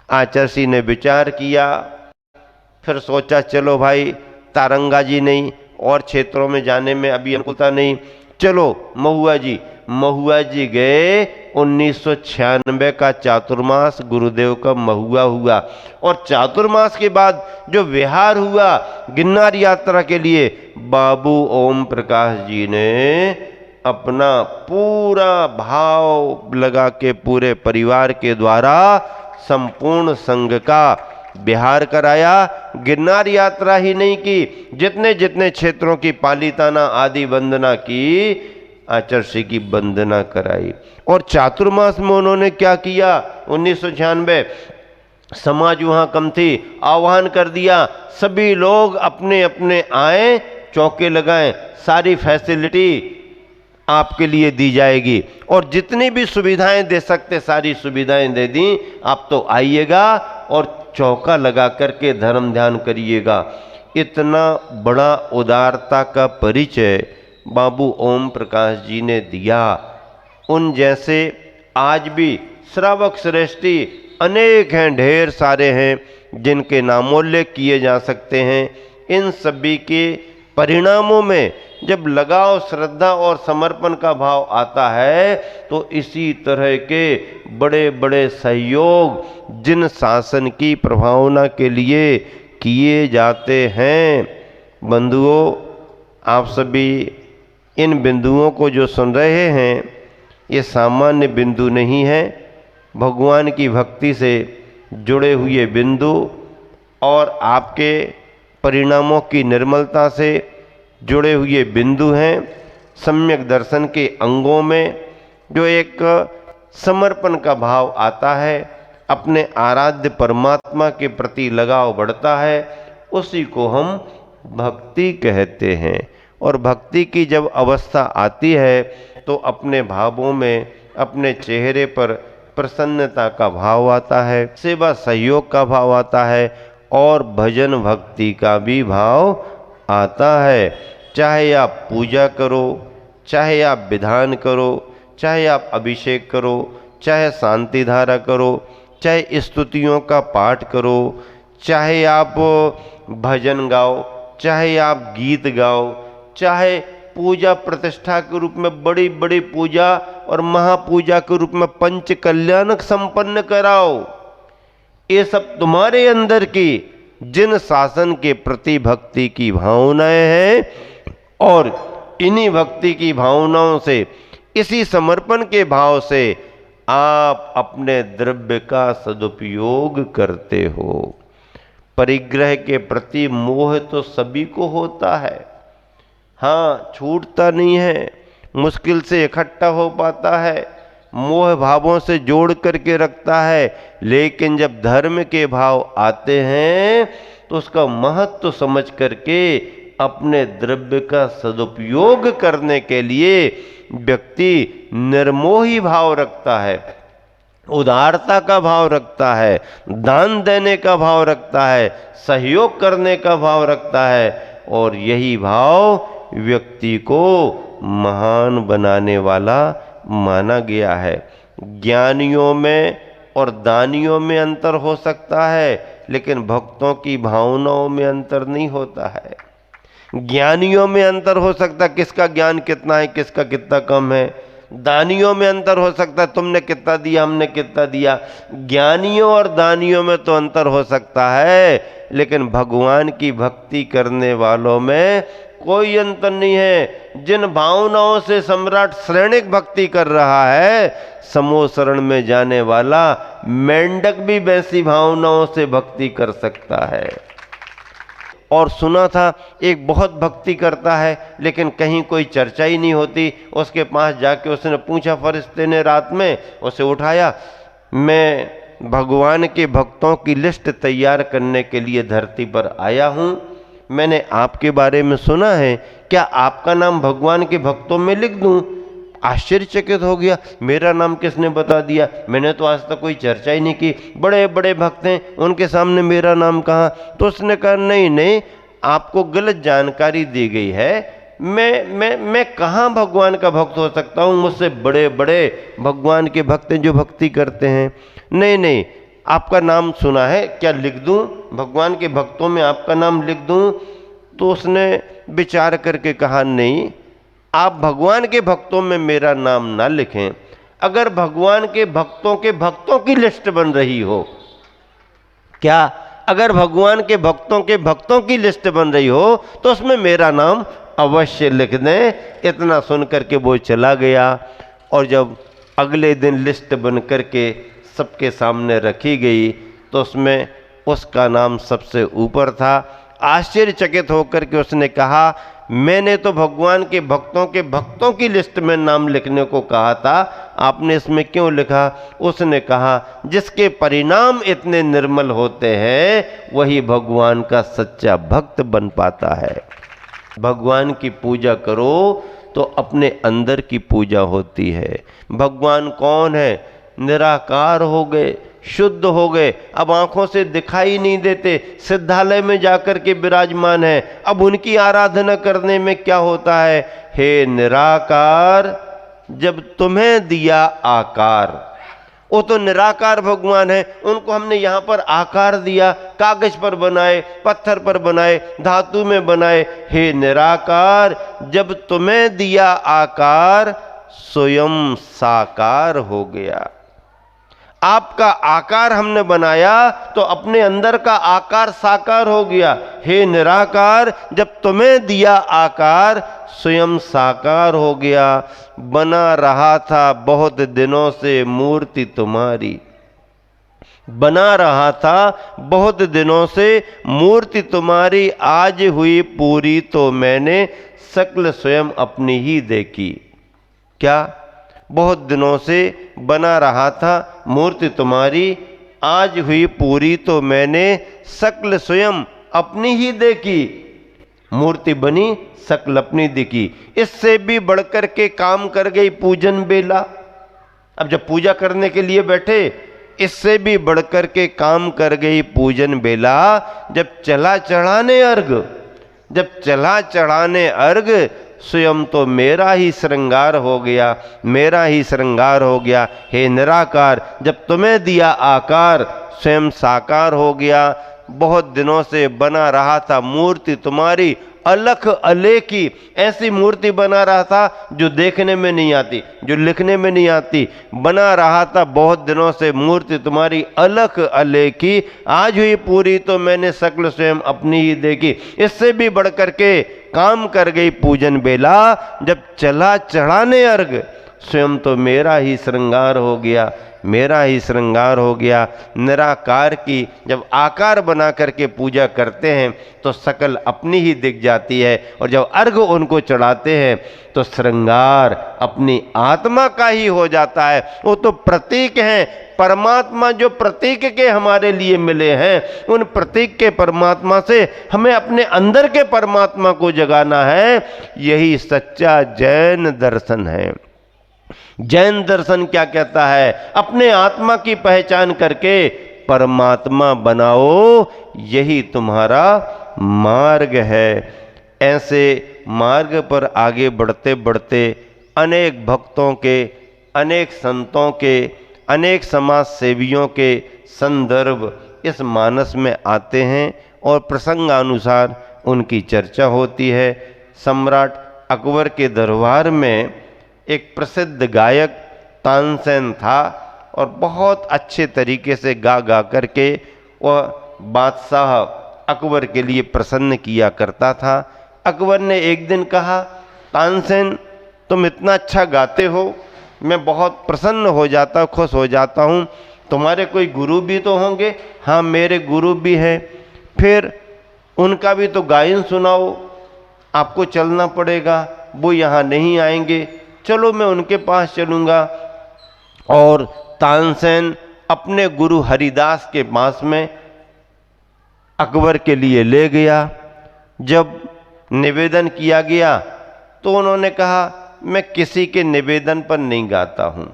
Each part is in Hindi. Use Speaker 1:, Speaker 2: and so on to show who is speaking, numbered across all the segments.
Speaker 1: आचार्य ने विचार किया, फिर सोचा चलो भाई तारंगा जी नहीं, और क्षेत्रों में जाने में अभी अनुकूलता नहीं, चलो महुआ जी गए। 1996 का चातुर्मास गुरुदेव का महुआ हुआ, और चातुर्मास के बाद जो विहार हुआ गिरनार यात्रा के लिए, बाबू ओम प्रकाश जी ने अपना पूरा भाव लगा के पूरे परिवार के द्वारा संपूर्ण संघ का विहार कराया। गिरनार यात्रा ही नहीं की, जितने जितने क्षेत्रों की पालिताना आदि वंदना की, आचार्य की वंदना कराई। और चातुर्मास में उन्होंने क्या किया, 1996 समाज वहां कम थी, आह्वान कर दिया सभी लोग अपने अपने आए, चौके लगाएं, सारी फैसिलिटी आपके लिए दी जाएगी, और जितनी भी सुविधाएं दे सकते सारी सुविधाएं दे दी, आप तो आइएगा और चौका लगा करके धर्म ध्यान करिएगा। इतना बड़ा उदारता का परिचय बाबू ओम प्रकाश जी ने दिया। उन जैसे आज भी श्रावक श्रेष्ठी अनेक हैं, ढेर सारे हैं जिनके नामोल्लेख किए जा सकते हैं। इन सभी के परिणामों में जब लगाव, श्रद्धा और समर्पण का भाव आता है तो इसी तरह के बड़े बड़े सहयोग जिन शासन की प्रभावना के लिए किए जाते हैं। बंधुओं, आप सभी इन बिंदुओं को जो सुन रहे हैं, ये सामान्य बिंदु नहीं है, भगवान की भक्ति से जुड़े हुए बिंदु और आपके परिणामों की निर्मलता से जुड़े हुए बिंदु हैं। सम्यक दर्शन के अंगों में जो एक समर्पण का भाव आता है, अपने आराध्य परमात्मा के प्रति लगाव बढ़ता है, उसी को हम भक्ति कहते हैं। और भक्ति की जब अवस्था आती है तो अपने भावों में, अपने चेहरे पर प्रसन्नता का भाव आता है, सेवा सहयोग का भाव आता है, और भजन भक्ति का भी भाव आता है। चाहे आप पूजा करो, चाहे आप विधान करो, चाहे आप अभिषेक करो, चाहे शांति धारा करो, चाहे स्तुतियों का पाठ करो, चाहे आप भजन गाओ, चाहे आप गीत गाओ, चाहे पूजा प्रतिष्ठा के रूप में बड़ी बड़ी पूजा और महापूजा के रूप में पंच कल्याणक संपन्न कराओ, ये सब तुम्हारे अंदर की जिन शासन के प्रति भक्ति की भावनाएं हैं, और इन्हीं भक्ति की भावनाओं से, इसी समर्पण के भाव से आप अपने द्रव्य का सदुपयोग करते हो। परिग्रह के प्रति मोह तो सभी को होता है, हाँ, छूटता नहीं है, मुश्किल से इकट्ठा हो पाता है, मोह भावों से जोड़ करके रखता है, लेकिन जब धर्म के भाव आते हैं तो उसका महत्व समझ करके अपने द्रव्य का सदुपयोग करने के लिए व्यक्ति निर्मोही भाव रखता है, उदारता का भाव रखता है, दान देने का भाव रखता है, सहयोग करने का भाव रखता है, और यही भाव व्यक्ति को महान बनाने वाला माना गया है। ज्ञानियों में और दानियों में अंतर हो सकता है, लेकिन भक्तों की भावनाओं में अंतर नहीं होता है। ज्ञानियों में अंतर हो सकता है, किसका ज्ञान कितना है, किसका कितना कम है। दानियों में अंतर हो सकता है, तुमने कितना दिया, हमने कितना दिया। ज्ञानियों और दानियों में तो अंतर हो सकता है, लेकिन भगवान की भक्ति करने वालों में कोई अंतर नहीं है। जिन भावनाओं से सम्राट श्रेणिक भक्ति कर रहा है, समूह शरण में जाने वाला मेंढक भी वैसी भावनाओं से भक्ति कर सकता है। और सुना था एक बहुत भक्ति करता है, लेकिन कहीं कोई चर्चा ही नहीं होती। उसके पास जाके उसने पूछा, फरिश्ते ने रात में उसे उठाया, मैं भगवान के भक्तों की लिस्ट तैयार करने के लिए धरती पर आया हूँ, मैंने आपके बारे में सुना है, क्या आपका नाम भगवान के भक्तों में लिख दूं? आश्चर्यचकित हो गया, मेरा नाम किसने बता दिया, मैंने तो आज तक कोई चर्चा ही नहीं की, बड़े बड़े भक्त हैं, उनके सामने मेरा नाम कहाँ? तो उसने कहा, नहीं नहीं, आपको गलत जानकारी दी गई है, मैं कहाँ भगवान का भक्त हो सकता हूँ? मुझसे बड़े बड़े भगवान के भक्त हैं जो भक्ति करते हैं। नहीं नहीं, आपका नाम सुना है, क्या लिख दूं? भगवान के भक्तों में आपका नाम लिख दूं? तो उसने विचार करके कहा, नहीं, आप भगवान के भक्तों में मेरा नाम ना लिखें। अगर भगवान के भक्तों की लिस्ट बन रही हो, क्या अगर भगवान के भक्तों की लिस्ट बन रही हो तो उसमें मेरा नाम अवश्य लिख दें। इतना सुन करके वो चला गया और जब अगले दिन लिस्ट बन करके सबके सामने रखी गई तो उसमें उसका नाम सबसे ऊपर था। आश्चर्यचकित होकर के उसने कहा, मैंने तो भगवान के भक्तों की लिस्ट में नाम लिखने को कहा था, आपने इसमें क्यों लिखा? उसने कहा, जिसके परिणाम इतने निर्मल होते हैं वही भगवान का सच्चा भक्त बन पाता है। भगवान की पूजा करो तो अपने अंदर की पूजा होती है। भगवान कौन है? निराकार हो गए, शुद्ध हो गए, अब आंखों से दिखाई नहीं देते, सिद्धालय में जाकर के विराजमान है। अब उनकी आराधना करने में क्या होता है? हे निराकार, जब तुम्हें दिया आकार, वो तो निराकार भगवान है, उनको हमने यहाँ पर आकार दिया, कागज पर बनाए, पत्थर पर बनाए, धातु में बनाए। हे निराकार, जब तुम्हें दिया आकार स्वयं साकार हो गया। आपका आकार हमने बनाया तो अपने अंदर का आकार साकार हो गया। हे निराकार, जब तुम्हें दिया आकार स्वयं साकार हो गया। बना रहा था बहुत दिनों से मूर्ति तुम्हारी, बना रहा था बहुत दिनों से मूर्ति तुम्हारी, आज हुई पूरी तो मैंने सकल स्वयं अपनी ही देखी। क्या? बहुत दिनों से बना रहा था मूर्ति तुम्हारी, आज हुई पूरी तो मैंने सकल स्वयं अपनी ही देखी। मूर्ति बनी, सकल अपनी दिखी। इससे भी बढ़कर के काम कर गई पूजन बेला। अब जब पूजा करने के लिए बैठे, इससे भी बढ़कर के काम कर गई पूजन बेला। जब चला चढ़ाने अर्घ, जब चला चढ़ाने अर्घ, स्वयं तो मेरा ही श्रृंगार हो गया, मेरा ही श्रृंगार हो गया। हे निराकार, जब तुम्हें दिया आकार स्वयं साकार हो गया। बहुत दिनों से बना रहा था मूर्ति तुम्हारी, अलख अलेखी, ऐसी मूर्ति बना रहा था जो देखने में नहीं आती, जो लिखने में नहीं आती। बना रहा था बहुत दिनों से मूर्ति तुम्हारी, अलख अलेखी, आज हुई पूरी तो मैंने सकल स्वयं अपनी ही देखी। इससे भी बढ़कर के काम कर गई पूजन बेला। जब चला चढ़ाने अर्घ, स्वयं तो मेरा ही श्रृंगार हो गया, मेरा ही श्रृंगार हो गया। निराकार की जब आकार बना करके पूजा करते हैं तो सकल अपनी ही दिख जाती है, और जब अर्घ उनको चढ़ाते हैं तो श्रृंगार अपनी आत्मा का ही हो जाता है। वो तो प्रतीक हैं, परमात्मा जो प्रतीक के हमारे लिए मिले हैं, उन प्रतीक के परमात्मा से हमें अपने अंदर के परमात्मा को जगाना है। यही सच्चा जैन दर्शन है। जैन दर्शन क्या कहता है? अपने आत्मा की पहचान करके परमात्मा बनाओ, यही तुम्हारा मार्ग है। ऐसे मार्ग पर आगे बढ़ते बढ़ते अनेक भक्तों के, अनेक संतों के, अनेक समाज सेवियों के संदर्भ इस मानस में आते हैं और प्रसंगानुसार उनकी चर्चा होती है। सम्राट अकबर के दरबार में एक प्रसिद्ध गायक तानसेन था और बहुत अच्छे तरीके से गा गा करके वह बादशाह अकबर के लिए प्रसन्न किया करता था। अकबर ने एक दिन कहा, तानसेन तुम इतना अच्छा गाते हो, मैं बहुत प्रसन्न हो जाता, खुश हो जाता हूँ। तुम्हारे कोई गुरु भी तो होंगे? हाँ, मेरे गुरु भी हैं। फिर उनका भी तो गायन सुनाओ, आपको चलना पड़ेगा, वो यहाँ नहीं आएंगे। चलो मैं उनके पास चलूँगा। और तानसेन अपने गुरु हरिदास के पास में अकबर के लिए ले गया। जब निवेदन किया गया तो उन्होंने कहा, मैं किसी के निवेदन पर नहीं गाता हूँ,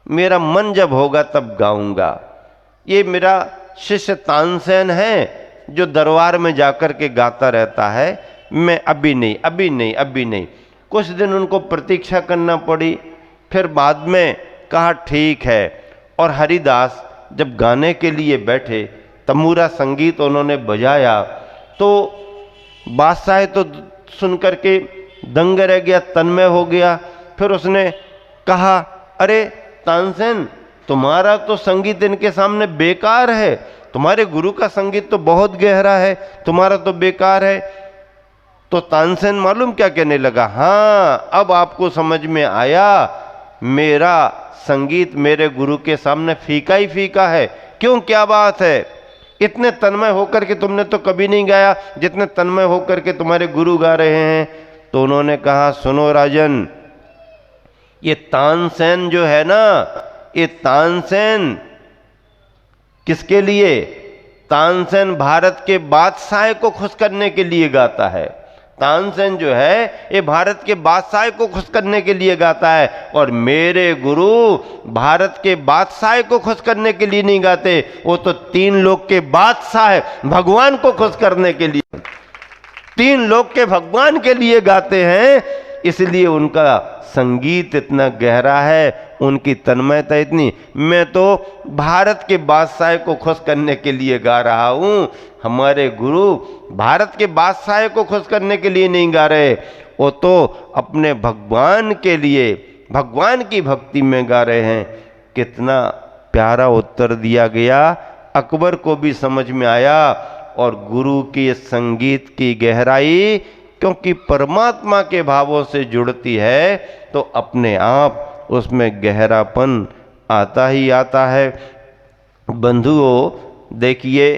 Speaker 1: मेरा मन जब होगा तब गाऊंगा। ये मेरा शिष्य तानसेन है जो दरबार में जाकर के गाता रहता है, मैं अभी नहीं, अभी नहीं, अभी नहीं। कुछ दिन उनको प्रतीक्षा करना पड़ी। फिर बाद में कहा ठीक है। और हरिदास जब गाने के लिए बैठे, तमूरा संगीत उन्होंने बजाया, तो बादशाह तो सुन करके दंग रह गया, तन्मय हो गया। फिर उसने कहा, अरे तानसेन, तुम्हारा तो संगीत इनके सामने बेकार है, तुम्हारे गुरु का संगीत तो बहुत गहरा है, तुम्हारा तो बेकार है। तो तानसेन मालूम क्या कहने लगा, हाँ अब आपको समझ में आया, मेरा संगीत मेरे गुरु के सामने फीका ही फीका है। क्यों, क्या बात है, इतने तन्मय होकर के तुमने तो कभी नहीं गाया जितने तन्मय होकर के तुम्हारे गुरु गा रहे हैं। तो उन्होंने कहा, सुनो राजन, ये तानसेन जो है ना, ये तानसेन किसके लिए, तानसेन भारत के बादशाह को खुश करने के लिए गाता है। तानसेन जो है ये भारत के बादशाह को खुश करने के लिए गाता है, और मेरे गुरु भारत के बादशाह को खुश करने के लिए नहीं गाते, वो तो 3 लोक के बादशाह है, भगवान को खुश करने के लिए, 3 लोक के भगवान के लिए गाते हैं। इसलिए उनका संगीत इतना गहरा है, उनकी तन्मयता इतनी। मैं तो भारत के बादशाह को खुश करने के लिए गा रहा हूँ, हमारे गुरु भारत के बादशाह को खुश करने के लिए नहीं गा रहे, वो तो अपने भगवान के लिए, भगवान की भक्ति में गा रहे हैं। कितना प्यारा उत्तर दिया गया, अकबर को भी समझ में आया। और गुरु के संगीत की गहराई क्योंकि परमात्मा के भावों से जुड़ती है, तो अपने आप उसमें गहरापन आता ही आता है। बंधुओं देखिए,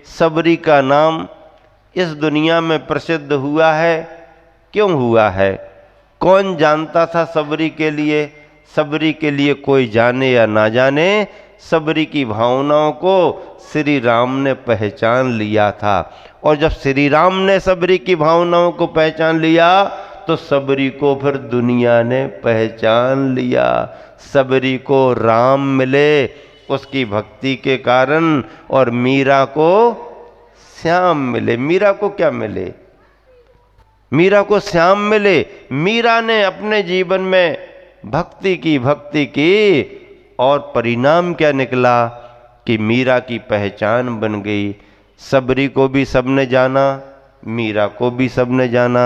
Speaker 1: सबरी का नाम इस दुनिया में प्रसिद्ध हुआ है, क्यों हुआ है, कौन जानता था सबरी के लिए? सबरी के लिए कोई जाने या ना जाने, सबरी की भावनाओं को श्री राम ने पहचान लिया था। और जब श्री राम ने सबरी की भावनाओं को पहचान लिया, तो सबरी को फिर दुनिया ने पहचान लिया। सबरी को राम मिले उसकी भक्ति के कारण, और मीरा को श्याम मिले। मीरा को क्या मिले? मीरा को श्याम मिले। मीरा ने अपने जीवन में भक्ति की, और परिणाम क्या निकला कि मीरा की पहचान बन गई। सबरी को भी सबने जाना, मीरा को भी सबने जाना,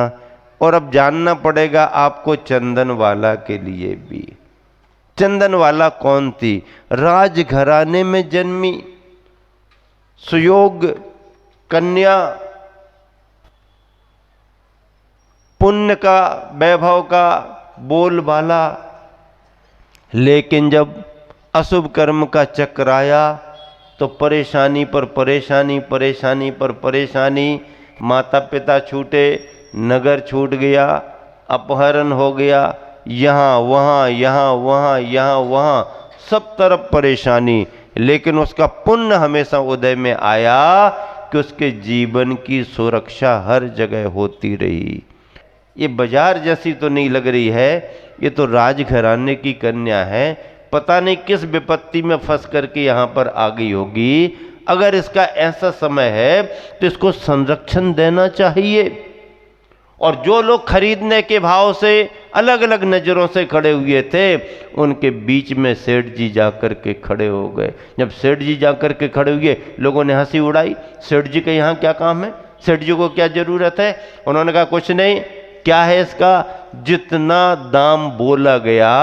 Speaker 1: और अब जानना पड़ेगा आपको चंदनवाला के लिए भी। चंदनवाला कौन थी? राजघराने में जन्मी, सुयोग कन्या, पुण्य का, वैभव का बोलबाला। लेकिन जब अशुभ कर्म का चक्र आया, तो परेशानी पर परेशानी, परेशानी पर परेशानी। माता पिता छूटे, नगर छूट गया, अपहरण हो गया, यहाँ वहाँ, यहाँ वहाँ, यहाँ वहाँ, सब तरफ परेशानी। लेकिन उसका पुण्य हमेशा उदय में आया कि उसके जीवन की सुरक्षा हर जगह होती रही। ये बाजार जैसी तो नहीं लग रही है, ये तो राजघराने की कन्या है। पता नहीं किस विपत्ति में फंस करके यहाँ पर आ गई होगी। अगर इसका ऐसा समय है तो इसको संरक्षण देना चाहिए। और जो लोग खरीदने के भाव से अलग अलग नज़रों से खड़े हुए थे, उनके बीच में सेठ जी जाकर के खड़े हो गए। जब सेठ जी जाकर के खड़े हुए, लोगों ने हंसी उड़ाई। सेठ जी के यहाँ क्या काम है, सेठ जी को क्या जरूरत है? उन्होंने कहा कुछ नहीं। क्या है इसका? जितना दाम बोला गया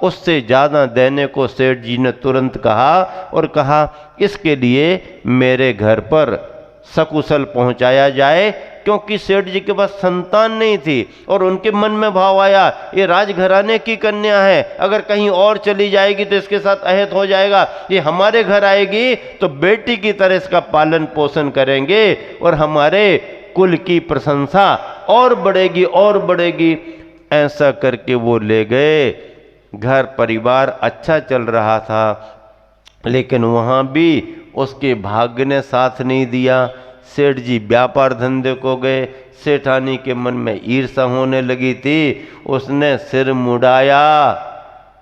Speaker 1: उससे ज़्यादा देने को सेठ जी ने तुरंत कहा, और कहा इसके लिए मेरे घर पर सकुशल पहुंचाया जाए। क्योंकि सेठ जी के पास संतान नहीं थी, और उनके मन में भाव आया ये राजघराने की कन्या है, अगर कहीं और चली जाएगी तो इसके साथ अहित हो जाएगा, ये हमारे घर आएगी तो बेटी की तरह इसका पालन पोषण करेंगे, और हमारे कुल की प्रशंसा और बढ़ेगी और बढ़ेगी। ऐसा करके वो ले गए। घर परिवार अच्छा चल रहा था, लेकिन वहाँ भी उसके भाग्य ने साथ नहीं दिया। सेठ जी व्यापार धंधे को गए। सेठानी के मन में ईर्ष्या होने लगी थी। उसने सिर मुड़ाया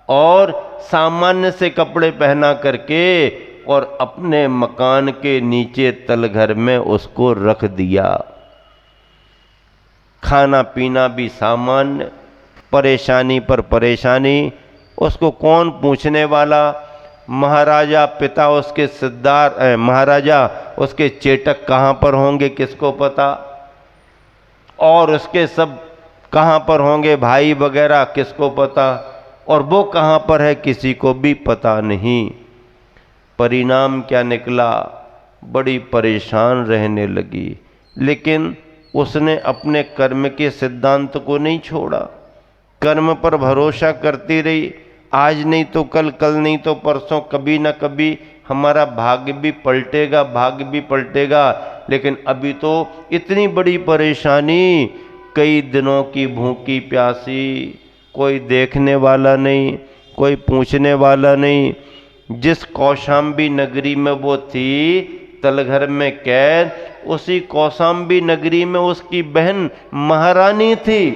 Speaker 1: और सामान्य से कपड़े पहना करके और अपने मकान के नीचे तलघर में उसको रख दिया। खाना पीना भी सामान्य, परेशानी पर परेशानी। उसको कौन पूछने वाला? महाराजा पिता उसके सिद्धार्थ महाराजा उसके चेटक कहाँ पर होंगे किसको पता, और उसके सब कहाँ पर होंगे भाई वगैरह किसको पता, और वो कहाँ पर है किसी को भी पता नहीं। परिणाम क्या निकला, बड़ी परेशान रहने लगी, लेकिन उसने अपने कर्म के सिद्धांत को नहीं छोड़ा, कर्म पर भरोसा करती रही। आज नहीं तो कल, कल नहीं तो परसों, कभी ना कभी हमारा भाग्य भी पलटेगा, भाग्य भी पलटेगा। लेकिन अभी तो इतनी बड़ी परेशानी, कई दिनों की भूखी प्यासी, कोई देखने वाला नहीं, कोई पूछने वाला नहीं। जिस कौशाम्बी नगरी में वो थी तलघर में कैद, उसी कौशाम्बी नगरी में उसकी बहन महारानी थी।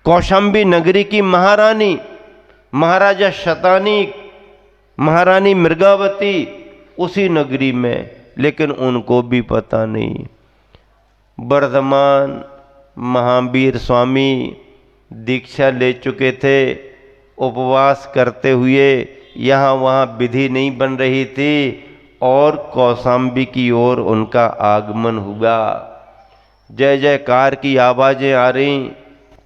Speaker 1: कौशाम्बी नगरी की महारानी, महाराजा शतानीक, महारानी मृगावती उसी नगरी में, लेकिन उनको भी पता नहीं। वर्धमान महावीर स्वामी दीक्षा ले चुके थे, उपवास करते हुए यहाँ वहाँ विधि नहीं बन रही थी, और कौशाम्बी की ओर उनका आगमन हुआ। जय जयकार की आवाज़ें आ रहीं,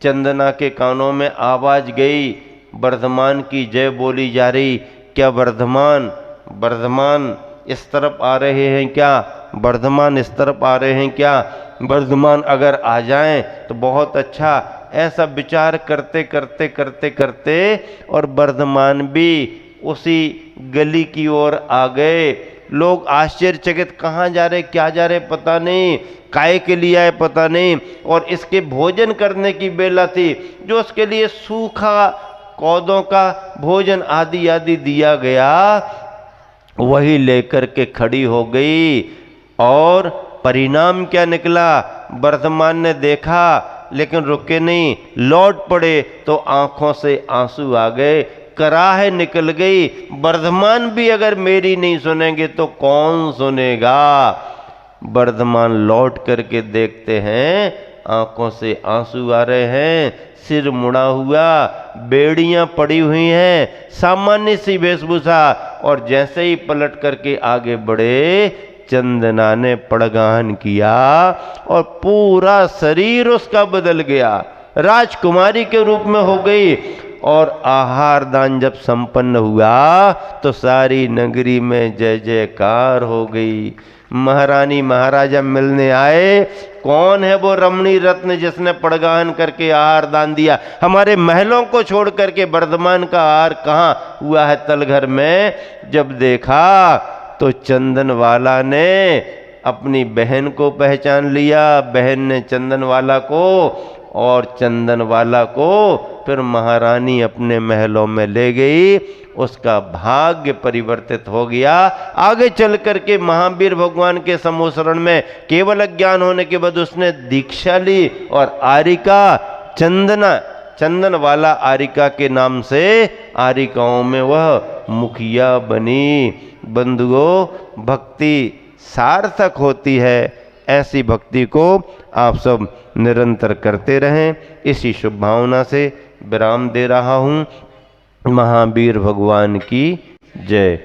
Speaker 1: चंदना के कानों में आवाज़ गई, वर्धमान की जय बोली जा रही। क्या वर्धमान, वर्धमान इस तरफ आ रहे हैं क्या, वर्धमान इस तरफ आ रहे हैं क्या, वर्धमान अगर आ जाएं तो बहुत अच्छा। ऐसा विचार करते करते करते करते और वर्धमान भी उसी गली की ओर आ गए। लोग आश्चर्यचकित, कहाँ जा रहे, क्या जा रहे पता नहीं, काय के लिए आए पता नहीं। और इसके भोजन करने की बेला थी, जो उसके लिए सूखा पौधों का भोजन आदि आदि दिया गया, वही लेकर के खड़ी हो गई। और परिणाम क्या निकला, वर्धमान ने देखा लेकिन रुके नहीं, लौट पड़े तो आंखों से आंसू आ गए, कराह निकल गई। वर्धमान भी अगर मेरी नहीं सुनेंगे तो कौन सुनेगा। वर्धमान लौट करके देखते हैं, आंखों से आंसू आ रहे हैं, सिर मुड़ा हुआ, बेड़ियां पड़ी हुई हैं, सामान्य सी वेशभूषा। और जैसे ही पलट करके आगे बढ़े, चंदना ने पड़गान किया और पूरा शरीर उसका बदल गया, राजकुमारी के रूप में हो गई। और आहार दान जब संपन्न हुआ तो सारी नगरी में जय जयकार हो गई। महारानी महाराजा मिलने आए, कौन है वो रमणी रत्न जिसने पड़गान करके आहार दान दिया। हमारे महलों को छोड़ करके वर्धमान का आहार कहाँ हुआ है, तलघर में। जब देखा तो चंदन वाला ने अपनी बहन को पहचान लिया, बहन ने चंदन वाला को, और चंदन वाला को फिर महारानी अपने महलों में ले गई। उसका भाग्य परिवर्तित हो गया। आगे चल करके महावीर भगवान के समूह में केवल अज्ञान होने के बाद उसने दीक्षा ली, और आरिका चंदन वाला आरिका के नाम से आरिकाओं में वह मुखिया बनी। बंधुओं, भक्ति सार्थक होती है, ऐसी भक्ति को आप सब निरंतर करते रहें। इसी शुभ भावना से विराम दे रहा हूँ। महावीर भगवान की जय।